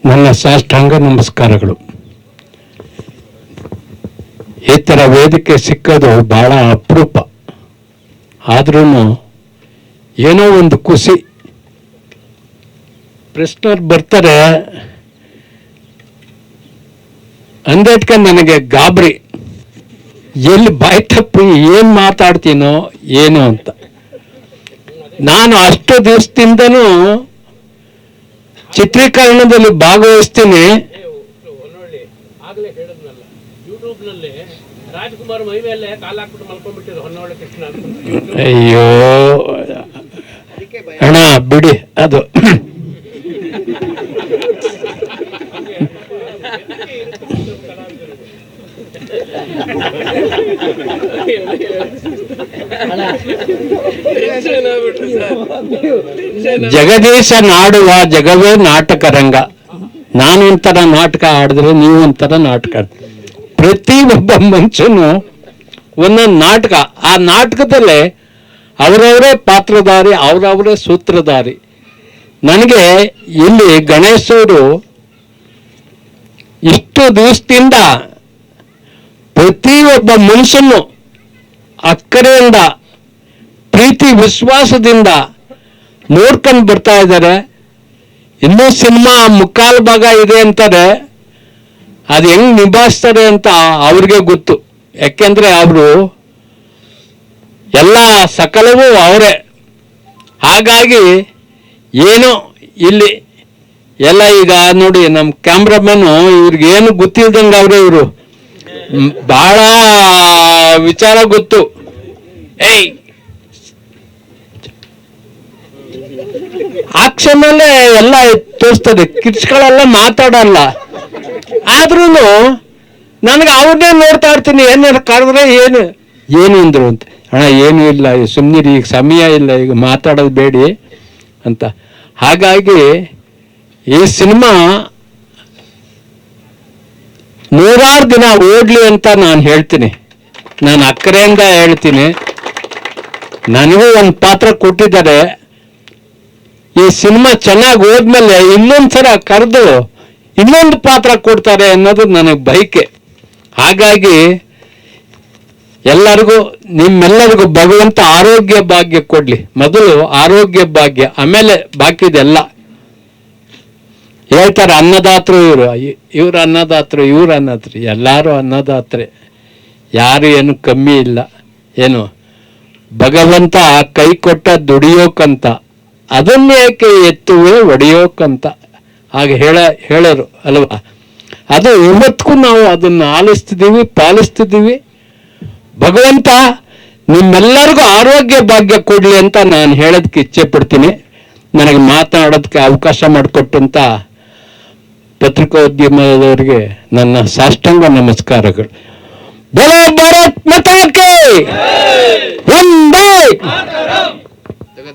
ನನ್ನ ಸಾಷ್ಟಾಂಗ ನಮಸ್ಕಾರಗಳು. ಈ ಥರ ವೇದಿಕೆ ಸಿಕ್ಕೋದು ಬಹಳ ಅಪರೂಪ. ಆದ್ರೂ ಏನೋ ಒಂದು ಖುಷಿ. ಪ್ರಶ್ನವ್ರು ಬರ್ತಾರೆ ಅಂದೇಟ್ಕೆ ನನಗೆ ಗಾಬರಿ, ಎಲ್ಲಿ ಬಾಯಿ ತಪ್ಪಿ ಏನು ಮಾತಾಡ್ತೀನೋ ಏನು ಅಂತ. ನಾನು ಅಷ್ಟು ದಿವಸದಿಂದನೂ ಚಿತ್ರೀಕರಣದಲ್ಲಿ ಭಾಗವಹಿಸ್ತೀನಿ. ಅಯ್ಯೋ ಅಣ್ಣ ಬಿಡಿ, ಅದು ಜಗದೀಶ ನಾಡುವ ಜಗವೇ ನಾಟಕ ರಂಗ. ನಾನು ಒಂಥರ ನಾಟಕ ಆಡಿದ್ರೆ ನೀವು ಒಂಥರ ನಾಟಕ. ಪ್ರತಿ ಒಬ್ಬ ಮನುಷ್ಯನು ಒಂದೊಂದು ನಾಟಕ. ಆ ನಾಟಕದಲ್ಲೇ ಅವರವರೇ ಪಾತ್ರಧಾರಿ, ಅವರವರೇ ಸೂತ್ರಧಾರಿ. ನನಗೆ ಇಲ್ಲಿ ಗಣೇಶವರು ಇಷ್ಟು ದಿವಸದಿಂದ ಪ್ರತಿಯೊಬ್ಬ ಮನುಷ್ಯನು ಅಕ್ಕರೆಯಿಂದ ಪ್ರೀತಿ ವಿಶ್ವಾಸದಿಂದ ನೋಡ್ಕೊಂಡು ಬರ್ತಾ ಇದ್ದಾರೆ. ಇನ್ನೂ ಸಿನಿಮಾ ಮುಕ್ಕಾಲು ಭಾಗ ಇದೆ ಅಂತಾರೆ. ಅದು ಹೆಂಗ್ ನಿಭಾಯಿಸ್ತಾರೆ ಅಂತ ಅವ್ರಿಗೆ ಗೊತ್ತು. ಯಾಕೆಂದ್ರೆ ಅವರು ಎಲ್ಲ ಸಕಲವೂ ಅವರೇ. ಹಾಗಾಗಿ ಏನೋ ಇಲ್ಲಿ ಎಲ್ಲ ಈಗ ನೋಡಿ ನಮ್ಮ ಕ್ಯಾಮ್ರಾಮನ್ನು ಇವ್ರಿಗೇನು ಗೊತ್ತಿಲ್ದಂಗೆ ಅವರೇ. ಇವರು ಬಹಳ ವಿಚಾರ ಗೊತ್ತು. ಆಕ್ಷನಲ್ಲೇ ಎಲ್ಲ ತೋರಿಸ್ತದೆ, ಕಿಡ್ಸ್ಗಳೆಲ್ಲ ಮಾತಾಡಲ್ಲ. ಆದ್ರೂ ನನಗೆ ಅವ್ರನ್ನೇ ನೋಡ್ತಾ ಇರ್ತೀನಿ. ಏನಾರು ಕರೆದ್ರೆ ಏನು ಅಂದ್ರು ಅಂತ. ಅಣ್ಣ ಏನೂ ಇಲ್ಲ, ಸುಮ್ಮನಿರಿ, ಈಗ ಸಮಯ ಇಲ್ಲ, ಈಗ ಮಾತಾಡೋದು ಬೇಡಿ ಅಂತ. ಹಾಗಾಗಿ ಈ ಸಿನಿಮಾ ನೂರಾರು ದಿನ ಓಡ್ಲಿ ಅಂತ ನಾನು ಹೇಳ್ತೀನಿ. ನಾನು ಅಕ್ಕರೆಯಿಂದ ಹೇಳ್ತೀನಿ. ನನಗೂ ಒಂದು ಪಾತ್ರ ಕೊಟ್ಟಿದ್ದಾರೆ. ಈ ಸಿನಿಮಾ ಚೆನ್ನಾಗಿ ಹೋದ್ಮೇಲೆ ಇನ್ನೊಂದ್ಸಲ ಕರೆದು ಇನ್ನೊಂದು ಪಾತ್ರ ಕೊಡ್ತಾರೆ ಅನ್ನೋದು ನನಗೆ ಬಯಕೆ. ಹಾಗಾಗಿ ಎಲ್ಲರಿಗೂ, ನಿಮ್ಮೆಲ್ಲರಿಗೂ ಭಗವಂತ ಆರೋಗ್ಯ ಭಾಗ್ಯ ಕೊಡ್ಲಿ. ಮೊದಲು ಆರೋಗ್ಯ ಭಾಗ್ಯ, ಆಮೇಲೆ ಬಾಕಿದೆಲ್ಲ. ಹೇಳ್ತಾರೆ ಅನ್ನದಾತರು ಇವ್ರು ಅನ್ನದಾತರು, ಇವ್ರು ಅನ್ನದಾತರು, ಎಲ್ಲರೂ ಅನ್ನದಾತ್ರೆ. ಯಾರು ಏನು ಕಮ್ಮಿ ಇಲ್ಲ. ಏನು ಭಗವಂತ ಕೈ ಕೊಟ್ಟ ದುಡಿಯೋಕಂತ, ಅದನ್ನೇಕೆ ಎತ್ತುವೆ ಒಡೆಯೋಕಂತ ಹಾಗೆ ಹೇಳೋರು ಅಲ್ವಾ. ಅದು ಇವತ್ತಿಗೂ ನಾವು ಅದನ್ನು ಆಲಿಸ್ತಿದ್ದೀವಿ, ಪಾಲಿಸ್ತಿದ್ದೀವಿ. ಭಗವಂತ ನಿಮ್ಮೆಲ್ಲರಿಗೂ ಆರೋಗ್ಯ ಭಾಗ್ಯ ಕೊಡ್ಲಿ ಅಂತ ನಾನು ಹೇಳೋದಕ್ಕೆ ಇಚ್ಛೆ ಪಡ್ತೀನಿ. ನನಗೆ ಮಾತನಾಡೋದಕ್ಕೆ ಅವಕಾಶ ಮಾಡಿಕೊಟ್ಟಂತ ಪತ್ರಿಕೋದ್ಯಮದವರಿಗೆ ನನ್ನ ಸಾಷ್ಟಾಂಗ ನಮಸ್ಕಾರಗಳು. ಬೋಲೋ ಭಾರತ್ ಮಾತಾ ಕಿ ಜೈ.